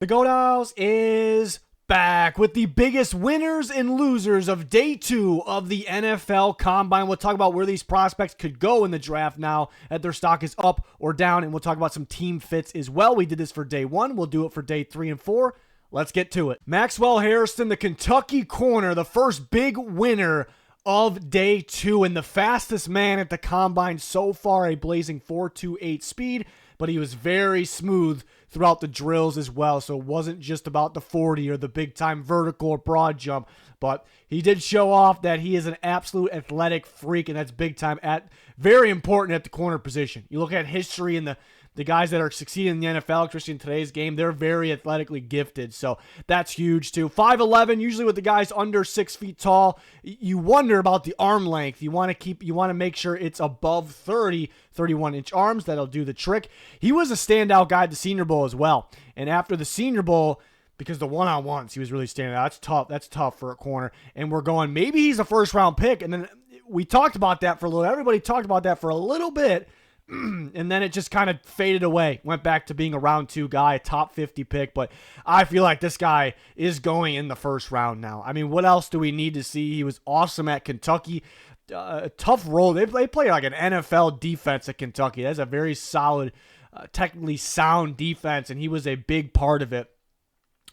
The Goat House is back with the biggest winners and losers of day 2 of the NFL Combine. We'll talk about where these prospects could go in the draft now that their stock is up or down, and we'll talk about some team fits as well. We did this for day 1. We'll do it for day 3 and 4. Let's get to it. Maxwell Hairston, the Kentucky corner, the first big winner of day 2 and the fastest man at the Combine so far, a blazing 4.28 speed, but he was very smooth throughout the drills as well, so it wasn't just about the 40 or the big-time vertical or broad jump, but he did show off that he is an absolute athletic freak, and that's big-time, very important at the corner position. You look at history and the guys that are succeeding in the NFL, especially in today's game, they're very athletically gifted, so that's huge too. 5'11", usually with the guys under 6 feet tall, you wonder about the arm length. You want to make sure it's above 30, 31-inch arms. That'll do the trick. He was a standout guy at the Senior Bowl as well, and after the Senior Bowl, because the one-on-ones, he was really standing out. That's tough for a corner, and we're going, maybe he's a first-round pick, and then we talked about that for a little. Everybody talked about that for a little bit, and then it just kind of faded away. Went back to being a round 2 guy, a top 50 pick. But I feel like this guy is going in the first round now. I mean, what else do we need to see? He was awesome at Kentucky. A tough role. They play like an NFL defense at Kentucky. That's a very solid, technically sound defense, and he was a big part of it.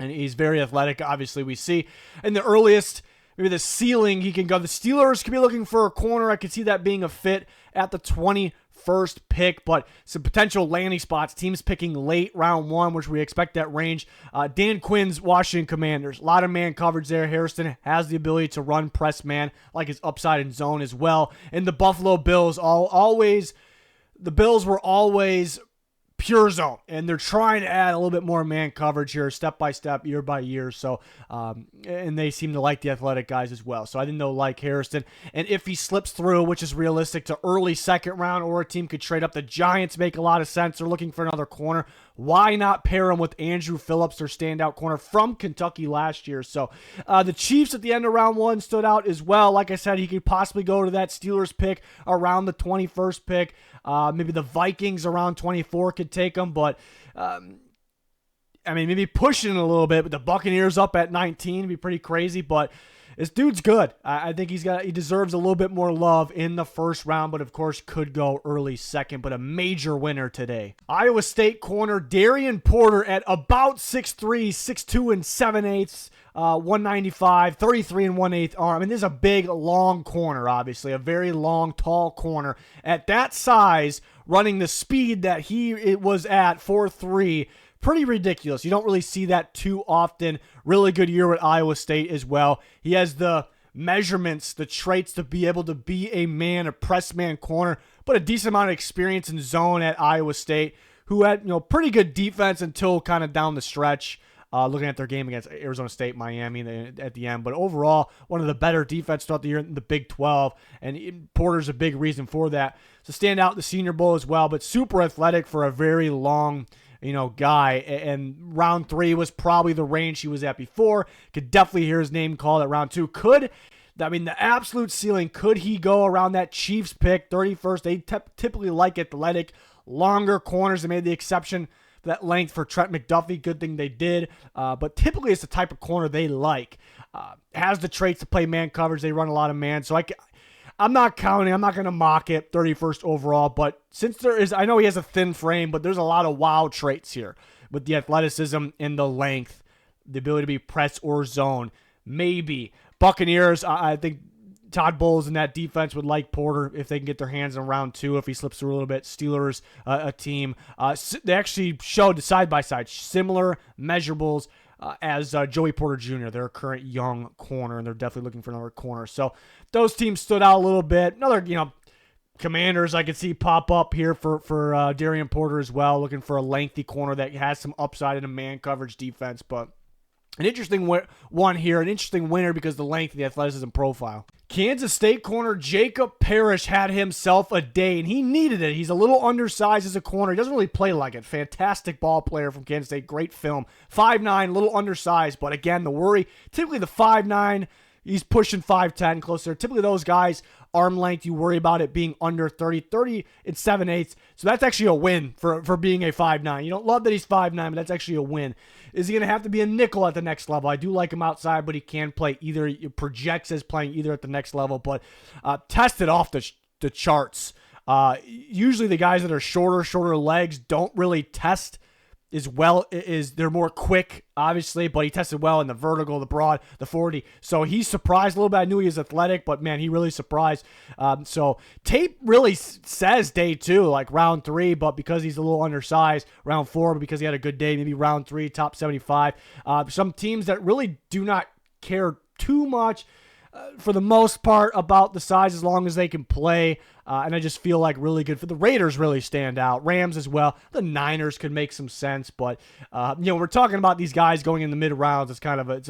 And he's very athletic, obviously, we see. And the earliest, maybe the ceiling he can go. The Steelers could be looking for a corner. I could see that being a fit at the 21st pick, but some potential landing spots. Teams picking late round 1, which we expect that range. Dan Quinn's Washington Commanders. A lot of man coverage there. Hairston has the ability to run press man, like his upside and zone as well. And the Buffalo Bills, the Bills were always pure zone, and they're trying to add a little bit more man coverage here, step by step, year by year. So, and they seem to like the athletic guys as well. So I think they'll like Hairston. And if he slips through, which is realistic, to early second round, or a team could trade up, the Giants make a lot of sense. They're looking for another corner. Why not pair him with Andrew Phillips, their standout corner from Kentucky last year? So the Chiefs at the end of round 1 stood out as well. Like I said, he could possibly go to that Steelers pick around the 21st pick. Maybe the Vikings around 24 could take him, but maybe pushing it a little bit. But the Buccaneers up at 19 would be pretty crazy. But this dude's good. I think he deserves a little bit more love in the first round, but of course could go early second. But a major winner today. Iowa State corner Darien Porter at about 6'3", 6'2 and 7/8. 195, 33 and 1/8 arm. I mean, this is a big, long corner, obviously. A very long, tall corner. At that size, running the speed that it was at, 4.3, pretty ridiculous. You don't really see that too often. Really good year at Iowa State as well. He has the measurements, the traits to be able to be a press man corner, but a decent amount of experience in zone at Iowa State, who had pretty good defense until kind of down the stretch. Looking at their game against Arizona State, Miami at the end. But overall, one of the better defense throughout the year in the Big 12, and Porter's a big reason for that. So stand out in the Senior Bowl as well, but super athletic for a very long guy. And round 3 was probably the range he was at before. Could definitely hear his name called at round 2. The absolute ceiling, could he go around that Chiefs pick, 31st? They typically like athletic, longer corners. They made the exception that length for Trent McDuffie. Good thing they did. But typically it's the type of corner they like. Has the traits to play man coverage. They run a lot of man. So I'm not counting. I'm not going to mock it. 31st overall. But since I know he has a thin frame, but there's a lot of wow traits here with the athleticism and the length, the ability to be press or zone. Maybe. Buccaneers, I think Todd Bowles and that defense would like Porter if they can get their hands on round 2, if he slips through a little bit. Steelers, a team. They actually showed side-by-side similar measurables as Joey Porter Jr., their current young corner, and they're definitely looking for another corner. So those teams stood out a little bit. Another, Commanders I could see pop up here for Darien Porter as well, looking for a lengthy corner that has some upside in a man coverage defense, but an interesting one here, an interesting winner because of the length of the athleticism profile. Kansas State corner Jacob Parrish had himself a day, and he needed it. He's a little undersized as a corner. He doesn't really play like it. Fantastic ball player from Kansas State. Great film. 5'9", a little undersized, but again, the worry, typically the 5'9", He's pushing 5'10", closer. Typically, those guys, arm length, you worry about it being under 30. 30 and 7/8. So that's actually a win for being a 5'9". You don't love that he's 5'9", but that's actually a win. Is he going to have to be a nickel at the next level? I do like him outside, but he can play either. He projects as playing either at the next level, but tested off the charts. Usually the guys that are shorter legs don't really test as well. They're more quick, obviously, but he tested well in the vertical, the broad, the 40. So he's surprised a little bit. I knew he was athletic, but man, he really surprised. So tape really says day 2, like round 3, but because he's a little undersized, round 4, but because he had a good day, maybe round 3, top 75. Some teams that really do not care too much for the most part about the size as long as they can play. And I just feel like really good for the Raiders really stand out. Rams as well. The Niners could make some sense, but we're talking about these guys going in the mid rounds. It's kind of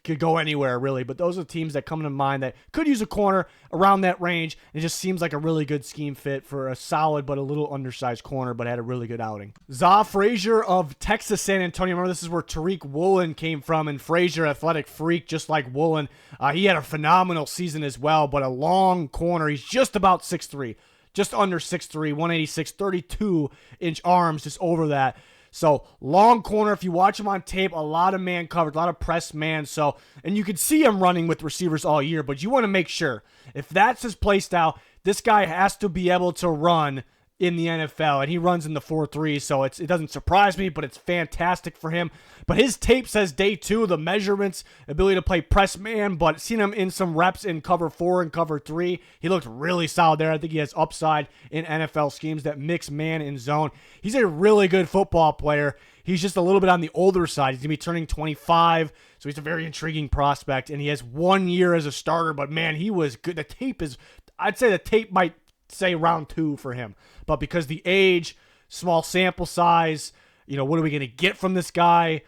could go anywhere really, but those are teams that come to mind that could use a corner around that range. It just seems like a really good scheme fit for a solid but a little undersized corner, but had a really good outing. Za Frazier of Texas San Antonio. Remember, this is where Tariq Woolen came from, and Frazier, athletic freak, just like Woolen. He had a phenomenal season as well, but a long corner. He's just about 6'3". Just under 6'3", 186, 32-inch arms, just over that. So, long corner. If you watch him on tape, a lot of man coverage, a lot of press man. So, and you can see him running with receivers all year, but you want to make sure, if that's his play style, this guy has to be able to run in the NFL, and he runs in the 4.3, so it doesn't surprise me, but it's fantastic for him. But his tape says day 2, the measurements, ability to play press man, but seen him in some reps in cover 4 and cover 3. He looked really solid there. I think he has upside in NFL schemes that mix man and zone. He's a really good football player. He's just a little bit on the older side. He's going to be turning 25, so he's a very intriguing prospect, and he has 1 year as a starter, but man, he was good. The tape is, I'd say the tape might say round 2 for him, but because the age, small sample size, what are we going to get from this guy?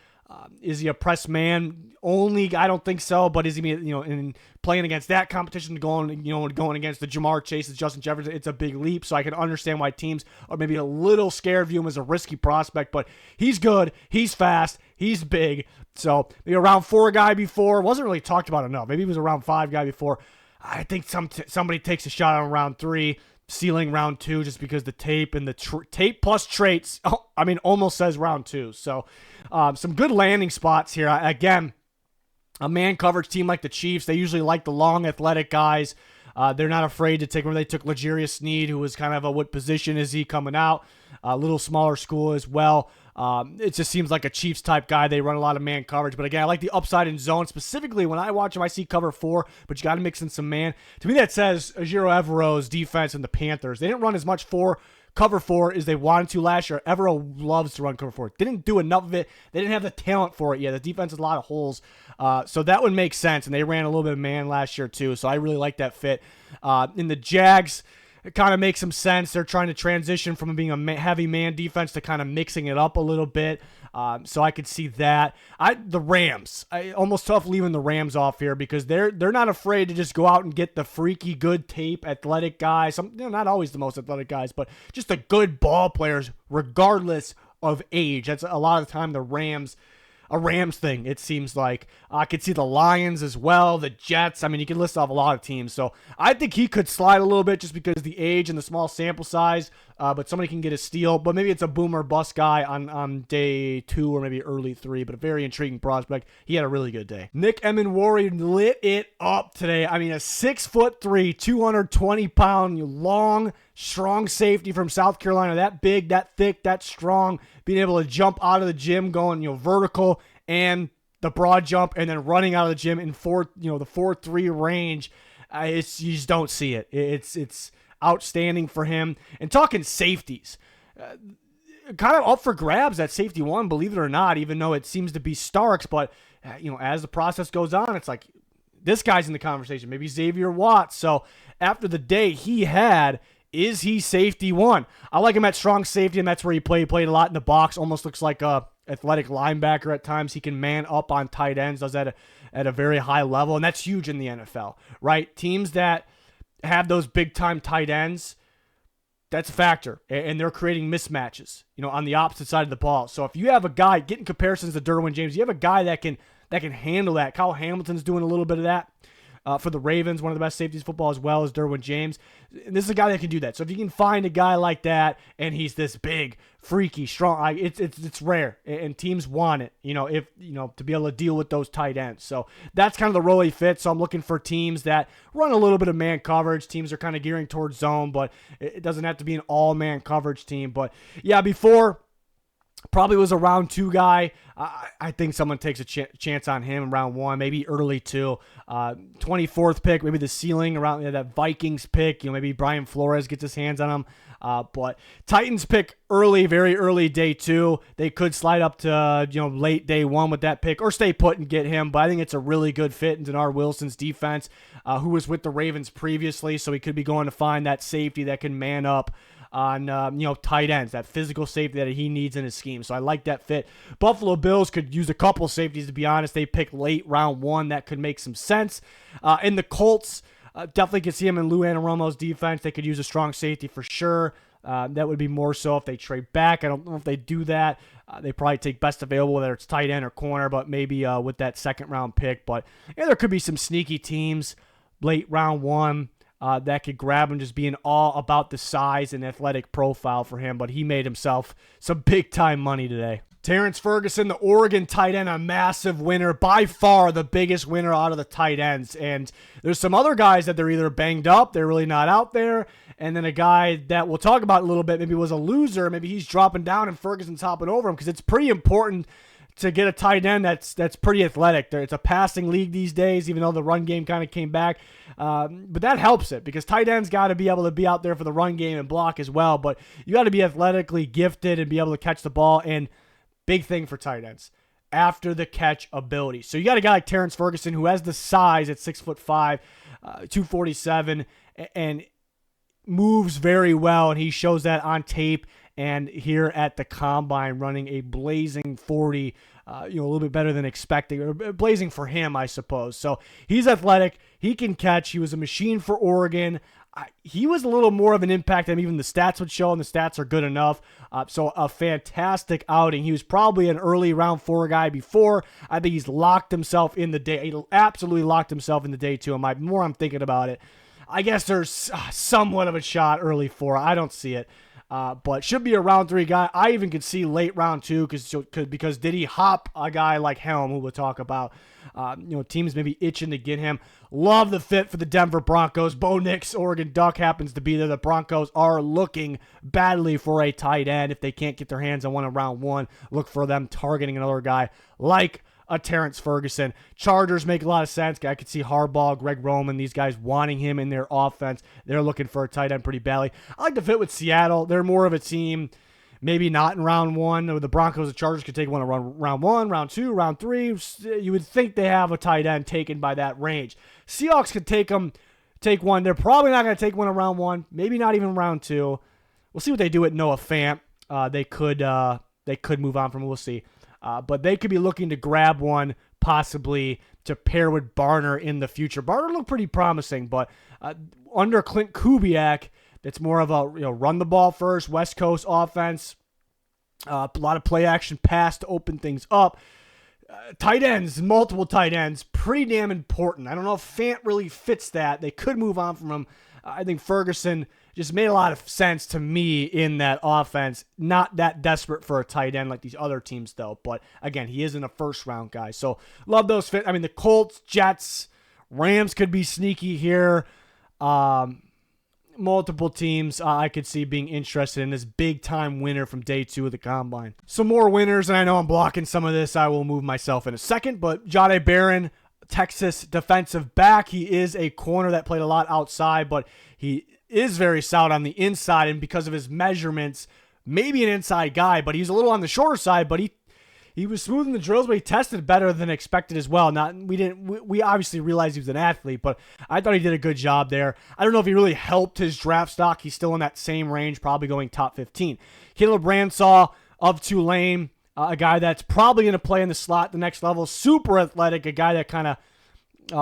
Is he a press man only? I don't think so, but is he, in playing against that competition, going against the Jamar Chases, Justin Jefferson, it's a big leap, so I can understand why teams are maybe a little scared of him as a risky prospect, but he's good, he's fast, he's big, so maybe a round 4 guy before, wasn't really talked about enough, maybe he was a round 5 guy before. I think somebody takes a shot on round 3, ceiling round 2, just because the tape and the tape plus traits, almost says round 2. So some good landing spots here. Again, a man coverage team like the Chiefs, they usually like the long athletic guys. They're not afraid to take them. They took L'Jarius Sneed, who was kind of what position is he coming out? A little smaller school as well. It just seems like a Chiefs type guy. They run a lot of man coverage. But again, I like the upside in zone. Specifically, when I watch him, I see cover 4, but you got to mix in some man. To me, that says Ejiro Evero's defense and the Panthers. They didn't run as much cover 4 as they wanted to last year. Evero loves to run cover 4. Didn't do enough of it. They didn't have the talent for it yet. The defense has a lot of holes. So that would make sense. And they ran a little bit of man last year too. So I really like that fit. In the Jags, it kind of makes some sense. They're trying to transition from being a heavy man defense to kind of mixing it up a little bit. So I could see that. The Rams, almost tough leaving the Rams off here because they're not afraid to just go out and get the freaky good tape, athletic guys. Not always the most athletic guys, but just the good ball players regardless of age. That's a lot of the time a Rams thing, it seems like. I could see the Lions as well, the Jets. You can list off a lot of teams. So I think he could slide a little bit just because of the age and the small sample size, but somebody can get a steal. But maybe it's a boomer bust guy on day 2 or maybe early 3, but a very intriguing prospect. He had a really good day. Nick Emmanwori lit it up today. A 6'3", 220-pound, long, strong safety from South Carolina. That big, that thick, that strong, being able to jump out of the gym, going vertical and the broad jump, and then running out of the gym in the 4.3 range. You just don't see it. It's outstanding for him. And talking safeties, kind of up for grabs at safety 1, believe it or not, even though it seems to be Starks. But as the process goes on, it's like this guy's in the conversation. Maybe Xavier Watts. So after the day he had, is he safety 1? I like him at strong safety, and that's where he played. He played a lot in the box. Almost looks like a athletic linebacker at times. He can man up on tight ends, does that at a very high level, and that's huge in the NFL, right? Teams that have those big-time tight ends, that's a factor, and they're creating mismatches, on the opposite side of the ball. So if you have a guy, getting comparisons to Derwin James, you have a guy that can handle that. Kyle Hamilton's doing a little bit of that. for the Ravens, one of the best safeties in football, as well as Derwin James. And this is a guy that can do that. So if you can find a guy like that, and he's this big, freaky, strong, it's rare, and teams want it. To be able to deal with those tight ends. So that's kind of the role he fits. So I'm looking for teams that run a little bit of man coverage. Teams are kind of gearing towards zone, but it doesn't have to be an all-man coverage team. But yeah, before. Probably was a round 2 guy. I think someone takes a chance on him in round 1, maybe early 2. 24th pick, maybe the ceiling around that Vikings pick. Maybe Brian Flores gets his hands on him. But Titans pick early, very early day 2. They could slide up to late day 1 with that pick, or stay put and get him. But I think it's a really good fit in Denard Wilson's defense, who was with the Ravens previously. So he could be going to find that safety that can man up on tight ends, that physical safety that he needs in his scheme. So I like that fit. Buffalo Bills could use a couple safeties, to be honest. They pick late round 1. That could make some sense. And the Colts definitely could see him in Lou Anarumo's defense. They could use a strong safety for sure. That would be more so if they trade back. I don't know if they do that. They probably take best available, whether it's tight end or corner, but maybe with that second round pick. But yeah, there could be some sneaky teams late round 1 that could grab him, just being all about the size and athletic profile for him. But he made himself some big-time money today. Terrance Ferguson, the Oregon tight end, a massive winner, by far the biggest winner out of the tight ends. And there's some other guys that they're either banged up, they're really not out there, and then a guy that we'll talk about a little bit, maybe was a loser, maybe he's dropping down and Ferguson's hopping over him, because it's pretty important to get a tight end that's pretty athletic. It's a passing league these days, even though the run game kind of came back. But that helps it, because tight ends got to be able to be out there for the run game and block as well. But you got to be athletically gifted and be able to catch the ball. And big thing for tight ends, after the catch ability. So you got a guy like Terrance Ferguson, who has the size at 6'5", 247, and moves very well, and he shows that on tape and here at the combine, running a blazing 40, a little bit better than expecting, or blazing for him, I suppose. So he's athletic, he can catch, he was a machine for Oregon. He was a little more of an impact than even the stats would show, and the stats are good enough. So a fantastic outing. He was probably an early round 4 guy before. I think he's locked himself in the day. He absolutely locked himself in the day 2. And the more I'm thinking about it, I guess there's somewhat of a shot early 4. I don't see it. But should be a round 3 guy. I even could see late round 2 because did he hop a guy like Helm, who we'll talk about? Teams maybe itching to get him. Love the fit for the Denver Broncos. Bo Nix, Oregon Duck, happens to be there. The Broncos are looking badly for a tight end. If they can't get their hands on one in round 1, look for them targeting another guy like a Terrance Ferguson. Chargers make a lot of sense. I could see Harbaugh, Greg Roman, these guys wanting him in their offense. They're looking for a tight end pretty badly. I like the fit with Seattle. They're more of a team, maybe not in round 1. The Broncos, the Chargers could take one in round 1, round 2, round 3. You would think they have a tight end taken by that range. Seahawks could take one. They're probably not going to take one in round 1, maybe not even round 2. We'll see what they do with Noah Fant. They could move on from him. We'll see. But they could be looking to grab one, possibly to pair with Barner in the future. Barner looked pretty promising, but under Clint Kubiak, that's more of a run the ball first, West Coast offense. A lot of play action pass to open things up. Tight ends, multiple tight ends, pretty damn important. I don't know if Fant really fits that. They could move on from him. I think Ferguson just made a lot of sense to me in that offense. Not that desperate for a tight end like these other teams, though. But, again, he isn't a first-round guy. So, love those fit. I mean, the Colts, Jets, Rams could be sneaky here. Multiple teams I could see being interested in this big-time winner from day 2 of the Combine. Some more winners, and I know I'm blocking some of this. I will move myself in a second. But Jahdae Barron, Texas defensive back. He is a corner that played a lot outside, but he is very solid on the inside, and because of his measurements, maybe an inside guy, but he's a little on the shorter side, but he was smooth in the drills, but he tested better than expected as well. We obviously realized he was an athlete, but I thought he did a good job there. I don't know if he really helped his draft stock. He's still in that same range, probably going top 15. Caleb Ransaw of Tulane, a guy that's probably going to play in the slot the next level. Super athletic, a guy that kind of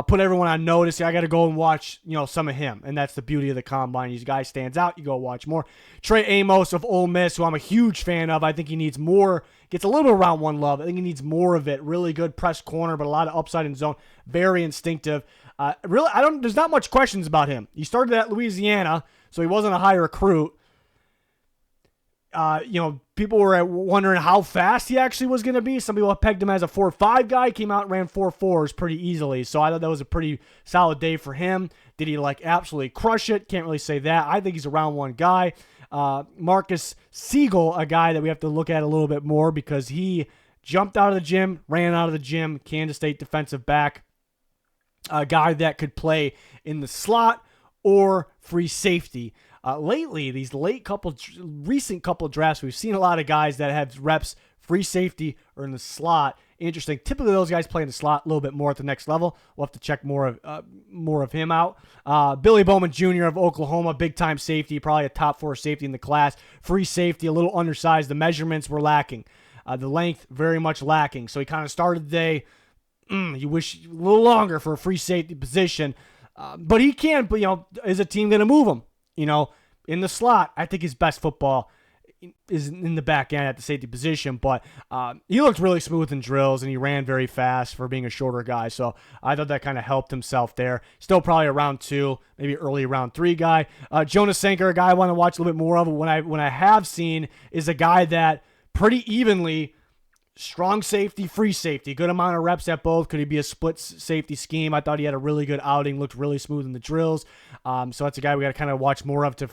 put everyone on notice. I got to go and watch, some of him, and that's the beauty of the Combine. These guys stands out. You go watch more. Trey Amos of Ole Miss, who I'm a huge fan of. I think he needs more. Gets a little bit of round 1 love. I think he needs more of it. Really good press corner, but a lot of upside in zone. Very instinctive. Really, there's not much questions about him. He started at Louisiana, so he wasn't a high recruit. People were wondering how fast he actually was going to be. Some people have pegged him as a 4.5 guy. Came out and ran 4.4s pretty easily. So I thought that was a pretty solid day for him. Did he absolutely crush it? Can't really say that. I think he's a round one guy. Marcus Siegel, a guy that we have to look at a little bit more because he jumped out of the gym, ran out of the gym. Kansas State defensive back. A guy that could play in the slot or free safety. Lately, these recent couple drafts, we've seen a lot of guys that have reps free safety or in the slot. Interesting. Typically, those guys play in the slot a little bit more at the next level. We'll have to check more of him out. Billy Bowman Jr. of Oklahoma, big-time safety, probably a top 4 safety in the class. Free safety, a little undersized. The measurements were lacking. The length, very much lacking. So he kind of started the day, you wish a little longer for a free safety position. But he can, is a team going to move him? In the slot, I think his best football is in the back end at the safety position, but he looked really smooth in drills, and he ran very fast for being a shorter guy, so I thought that kind of helped himself there. Still probably a round 2, maybe early round 3 guy. Jonas Sanker, a guy I want to watch a little bit more of, when I have seen is a guy that pretty evenly strong safety, free safety, good amount of reps at both. Could he be a split safety scheme? I thought he had a really good outing, looked really smooth in the drills. So that's a guy we got to kind of watch more of to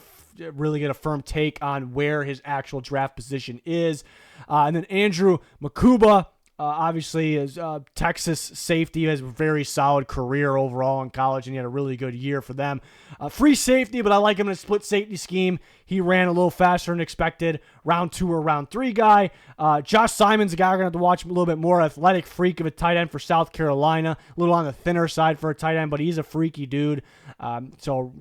really get a firm take on where his actual draft position is. And then Andrew Makuba, obviously, is Texas safety, has a very solid career overall in college, and he had a really good year for them. Free safety, but I like him in a split safety scheme. He ran a little faster than expected. Round 2 or round 3 guy. Josh Simon's a guy we're going to have to watch a little bit more. Athletic freak of a tight end for South Carolina. A little on the thinner side for a tight end, but he's a freaky dude. So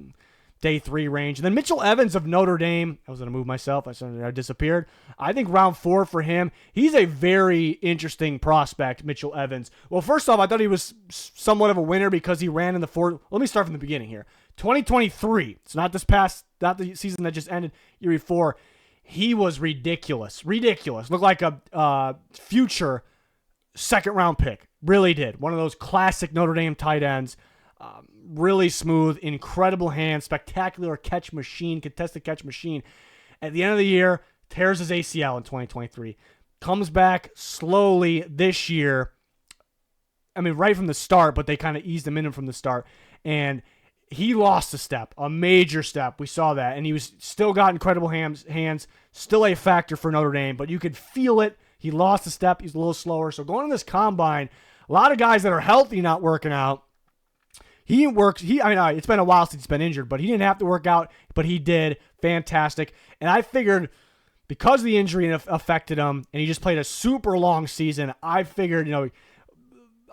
day 3 range. And then Mitchell Evans of Notre Dame. I was going to move myself. I disappeared. I think round 4 for him. He's a very interesting prospect, Mitchell Evans. Well, first off, I thought he was somewhat of a winner because he ran in the 4. Let me start from the beginning here. 2023. It's not the season that just ended, year before. He was ridiculous. Looked like a future second-round pick. Really did. One of those classic Notre Dame tight ends. Really smooth, incredible hands, spectacular catch machine, contested catch machine. At the end of the year, tears his ACL in 2023. Comes back slowly this year. I mean, right from the start, but they kind of eased him in from the start. And he lost a step, a major step. We saw that. And he was still got incredible hands, still a factor for Notre Dame, but you could feel it. He lost a step. He's a little slower. So going to this combine, a lot of guys that are healthy not working out. He works. It's been a while since he's been injured, but he didn't have to work out, but he did. Fantastic. And I figured because the injury affected him and he just played a super long season, I figured,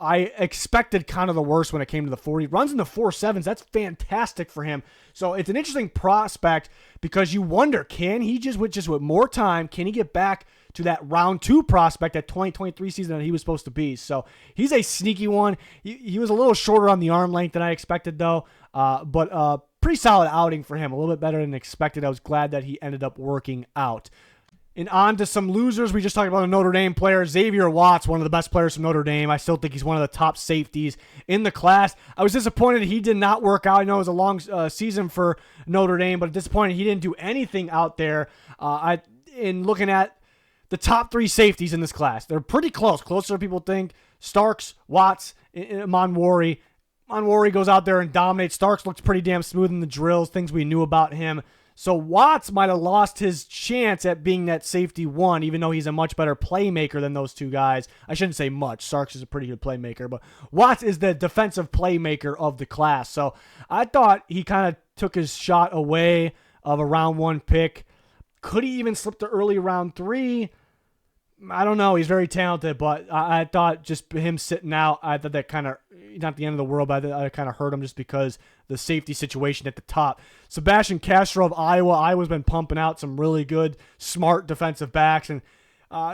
I expected kind of the worst when it came to the 40. Runs in the 4.7s. That's fantastic for him. So it's an interesting prospect because you wonder, can he just with more time, can he get back to that round 2 prospect, that 2023 season that he was supposed to be? So he's a sneaky one. He was a little shorter on the arm length than I expected, though. But pretty solid outing for him. A little bit better than expected. I was glad that he ended up working out. And on to some losers. We just talked about a Notre Dame player, Xavier Watts, one of the best players from Notre Dame. I still think he's one of the top safeties in the class. I was disappointed he did not work out. I know it was a long season for Notre Dame, but disappointed he didn't do anything out there. In looking at the top 3 safeties in this class, they're pretty closer than people think. Starks, Watts, Emmanwori. Emmanwori goes out there and dominates. Starks looks pretty damn smooth in the drills, things we knew about him. So Watts might have lost his chance at being that safety 1, even though he's a much better playmaker than those 2 guys. I shouldn't say much. Starks is a pretty good playmaker, but Watts is the defensive playmaker of the class. So I thought he kind of took his shot away of a round 1 pick. Could he even slip to early round 3? I don't know. He's very talented, but I thought just him sitting out, I thought that kind of, not the end of the world, but I kind of hurt him just because the safety situation at the top. Sebastian Castro of Iowa. Iowa's been pumping out some really good, smart defensive backs, and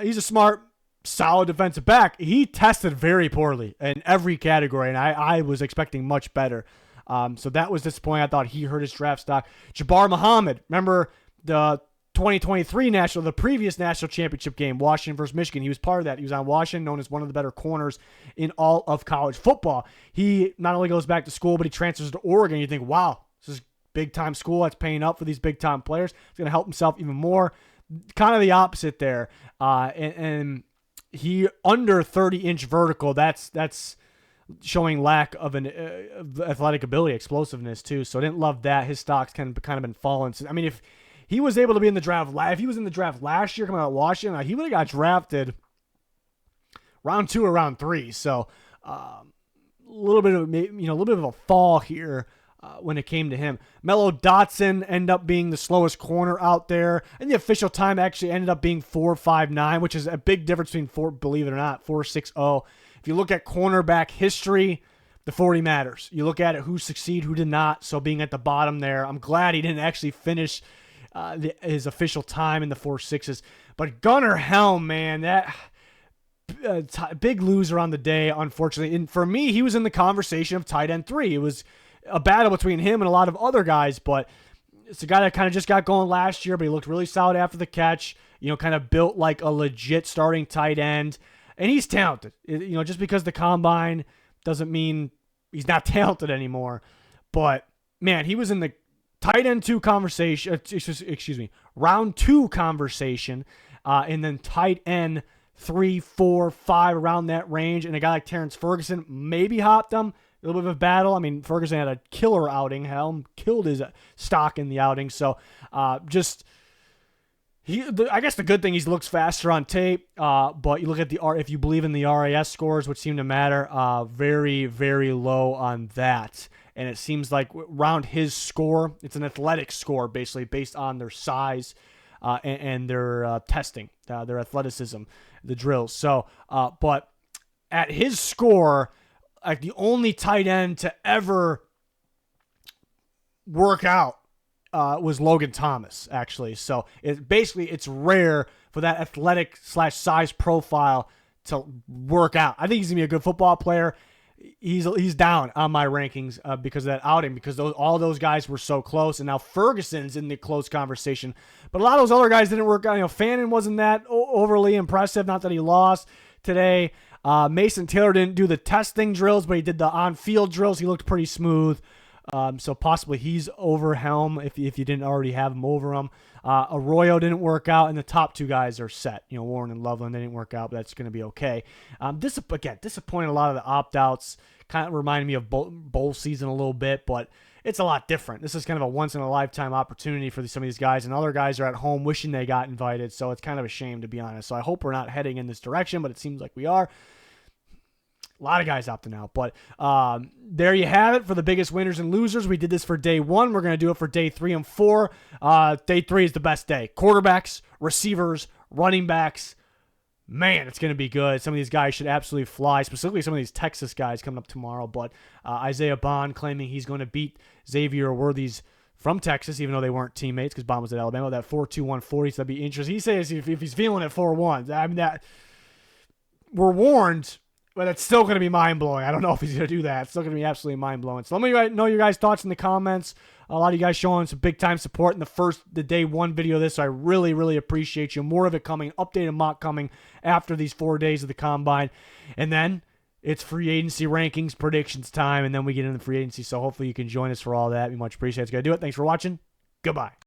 he's a smart, solid defensive back. He tested very poorly in every category, and I was expecting much better. So that was disappointing. I thought he hurt his draft stock. Jabbar Muhammad. Remember the 2023 the previous national championship game, Washington versus Michigan. He was part of that. He was on Washington, known as one of the better corners in all of college football. He not only goes back to school, but he transfers to Oregon. You think, wow, this is big-time school that's paying up for these big-time players. He's going to help himself even more. Kind of the opposite there. And he under 30-inch vertical. That's showing lack of an athletic ability, explosiveness too. So I didn't love that. His stock's kind of been falling. So, I mean, if he was able to be in the draft, if he was in the draft last year coming out of Washington, he would have got drafted round 2 or round 3. So a little bit of a fall here when it came to him. Mello Dotson ended up being the slowest corner out there, and the official time actually ended up being 4.59, which is a big difference between believe it or not, 4.60. If you look at cornerback history, the 40 matters. You look at it, who succeeded, who did not. So being at the bottom there, I'm glad he didn't actually finish his official time in the 4.6s. But Gunnar Helm, man, that big loser on the day, unfortunately. And for me, he was in the conversation of tight end 3. It was a battle between him and a lot of other guys, but it's a guy that kind of just got going last year, but he looked really solid after the catch, kind of built like a legit starting tight end. And he's talented. Just because the combine doesn't mean he's not talented anymore. But, man, he was in the tight end 2 conversation, round 2 conversation, and then tight end 3, 4, 5, around that range. And a guy like Terrance Ferguson maybe hopped him. A little bit of a battle. I mean, Ferguson had a killer outing. Helm killed his stock in the outing. So, I guess the good thing, he looks faster on tape, but you look at if you believe in the RAS scores, which seem to matter, very, very low on that. And it seems like around his score, it's an athletic score, basically, based on their size and their testing, their athleticism, the drills. So, but at his score, like the only tight end to ever work out was Logan Thomas, actually. So it's rare for that athletic / size profile to work out. I think he's gonna be a good football player. He's down on my rankings because of that outing, because all those guys were so close, and now Ferguson's in the close conversation. But a lot of those other guys didn't work out. Fannin wasn't that overly impressive. Not that he lost today. Mason Taylor didn't do the testing drills, but he did the on-field drills. He looked pretty smooth. So possibly he's over Helm if you didn't already have him over him. Arroyo didn't work out, and the top 2 guys are set. Warren and Loveland, they didn't work out, but that's going to be okay. Disappointed a lot of the opt-outs. Kind of reminded me of bowl season a little bit, but it's a lot different. This is kind of a once-in-a-lifetime opportunity for some of these guys, and other guys are at home wishing they got invited, so it's kind of a shame, to be honest. So I hope we're not heading in this direction, but it seems like we are. A lot of guys opting out, but there you have it for the biggest winners and losers. We did this for day 1. We're going to do it for day 3 and 4. Day 3 is the best day. Quarterbacks, receivers, running backs. Man, it's going to be good. Some of these guys should absolutely fly, specifically some of these Texas guys coming up tomorrow. But Isaiah Bond claiming he's going to beat Xavier Worthy's from Texas, even though they weren't teammates because Bond was at Alabama. That 4.21 40, so that'd be interesting. He says if he's feeling at 4.1, I mean, that we're warned. But it's still going to be mind-blowing. I don't know if he's going to do that. It's still going to be absolutely mind-blowing. So let me know your guys' thoughts in the comments. A lot of you guys showing some big-time support in the day 1 video of this. So I really, really appreciate you. More of it coming. Updated mock coming after these 4 days of the Combine. And then it's free agency rankings, predictions time, and then we get into the free agency. So hopefully you can join us for all that. We much appreciate it. It's going to do it. Thanks for watching. Goodbye.